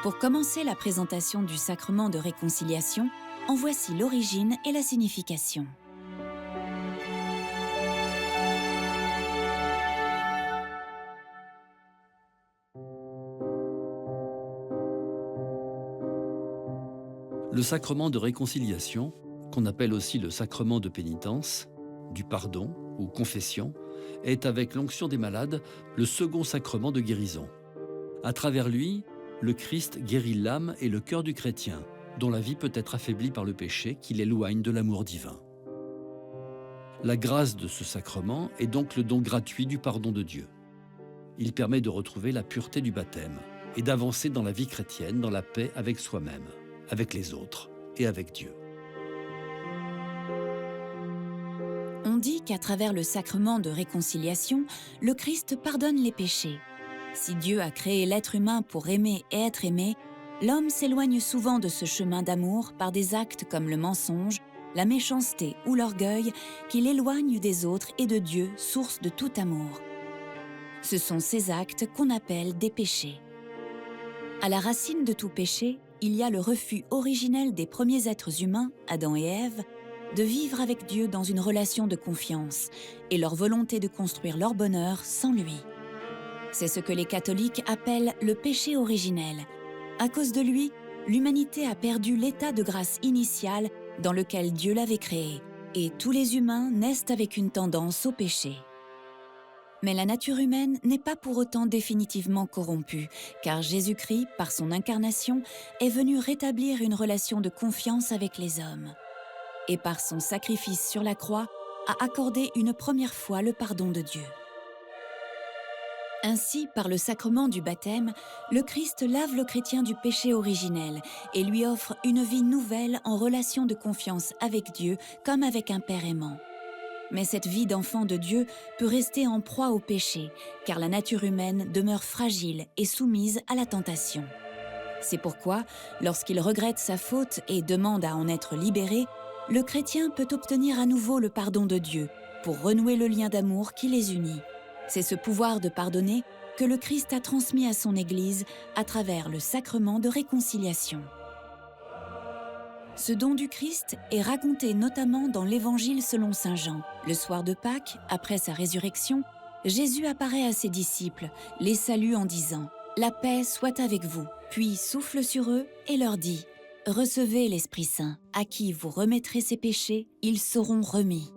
Pour commencer la présentation du sacrement de réconciliation, en voici l'origine et la signification. Le sacrement de réconciliation, qu'on appelle aussi le sacrement de pénitence, du pardon ou confession, est avec l'onction des malades le second sacrement de guérison. À travers lui, le Christ guérit l'âme et le cœur du chrétien, dont la vie peut être affaiblie par le péché qui l'éloigne de l'amour divin. La grâce de ce sacrement est donc le don gratuit du pardon de Dieu. Il permet de retrouver la pureté du baptême et d'avancer dans la vie chrétienne dans la paix avec soi-même, avec les autres et avec Dieu. On dit qu'à travers le sacrement de réconciliation, le Christ pardonne les péchés. Si Dieu a créé l'être humain pour aimer et être aimé, l'homme s'éloigne souvent de ce chemin d'amour par des actes comme le mensonge, la méchanceté ou l'orgueil qui l'éloignent des autres et de Dieu, source de tout amour. Ce sont ces actes qu'on appelle des péchés. À la racine de tout péché, il y a le refus originel des premiers êtres humains, Adam et Ève, de vivre avec Dieu dans une relation de confiance et leur volonté de construire leur bonheur sans lui. C'est ce que les catholiques appellent le péché originel. À cause de lui, l'humanité a perdu l'état de grâce initial dans lequel Dieu l'avait créé, et tous les humains naissent avec une tendance au péché. Mais la nature humaine n'est pas pour autant définitivement corrompue, car Jésus-Christ, par son incarnation, est venu rétablir une relation de confiance avec les hommes. Et par son sacrifice sur la croix, a accordé une première fois le pardon de Dieu. Ainsi, par le sacrement du baptême, le Christ lave le chrétien du péché originel et lui offre une vie nouvelle en relation de confiance avec Dieu comme avec un Père aimant. Mais cette vie d'enfant de Dieu peut rester en proie au péché, car la nature humaine demeure fragile et soumise à la tentation. C'est pourquoi, lorsqu'il regrette sa faute et demande à en être libéré, le chrétien peut obtenir à nouveau le pardon de Dieu pour renouer le lien d'amour qui les unit. C'est ce pouvoir de pardonner que le Christ a transmis à son Église à travers le sacrement de réconciliation. Ce don du Christ est raconté notamment dans l'Évangile selon saint Jean. Le soir de Pâques, après sa résurrection, Jésus apparaît à ses disciples, les salue en disant « La paix soit avec vous », puis souffle sur eux et leur dit « Recevez l'Esprit Saint, à qui vous remettrez ses péchés, ils seront remis. »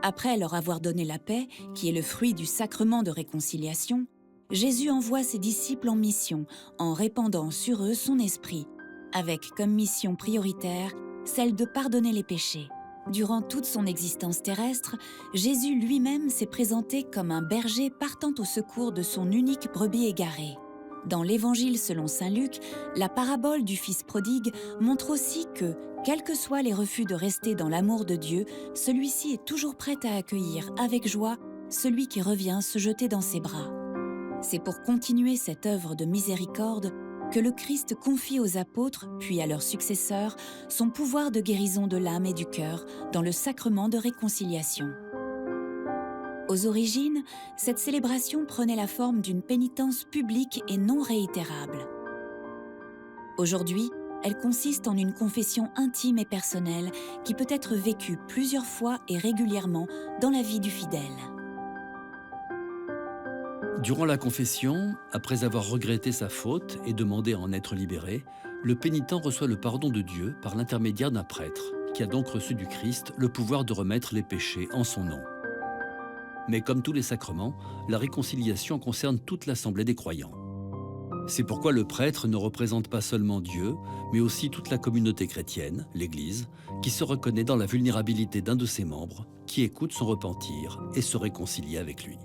Après leur avoir donné la paix, qui est le fruit du sacrement de réconciliation, Jésus envoie ses disciples en mission en répandant sur eux son esprit, avec comme mission prioritaire celle de pardonner les péchés. Durant toute son existence terrestre, Jésus lui-même s'est présenté comme un berger partant au secours de son unique brebis égarée. Dans l'Évangile selon saint Luc, la parabole du fils prodigue montre aussi que, quels que soient les refus de rester dans l'amour de Dieu, celui-ci est toujours prêt à accueillir avec joie celui qui revient se jeter dans ses bras. C'est pour continuer cette œuvre de miséricorde que le Christ confie aux apôtres, puis à leurs successeurs, son pouvoir de guérison de l'âme et du cœur dans le sacrement de réconciliation. Aux origines, cette célébration prenait la forme d'une pénitence publique et non réitérable. Aujourd'hui, elle consiste en une confession intime et personnelle qui peut être vécue plusieurs fois et régulièrement dans la vie du fidèle. Durant la confession, après avoir regretté sa faute et demandé à en être libéré, le pénitent reçoit le pardon de Dieu par l'intermédiaire d'un prêtre, qui a donc reçu du Christ le pouvoir de remettre les péchés en son nom. Mais comme tous les sacrements, la réconciliation concerne toute l'assemblée des croyants. C'est pourquoi le prêtre ne représente pas seulement Dieu, mais aussi toute la communauté chrétienne, l'Église, qui se reconnaît dans la vulnérabilité d'un de ses membres, qui écoute son repentir et se réconcilie avec lui.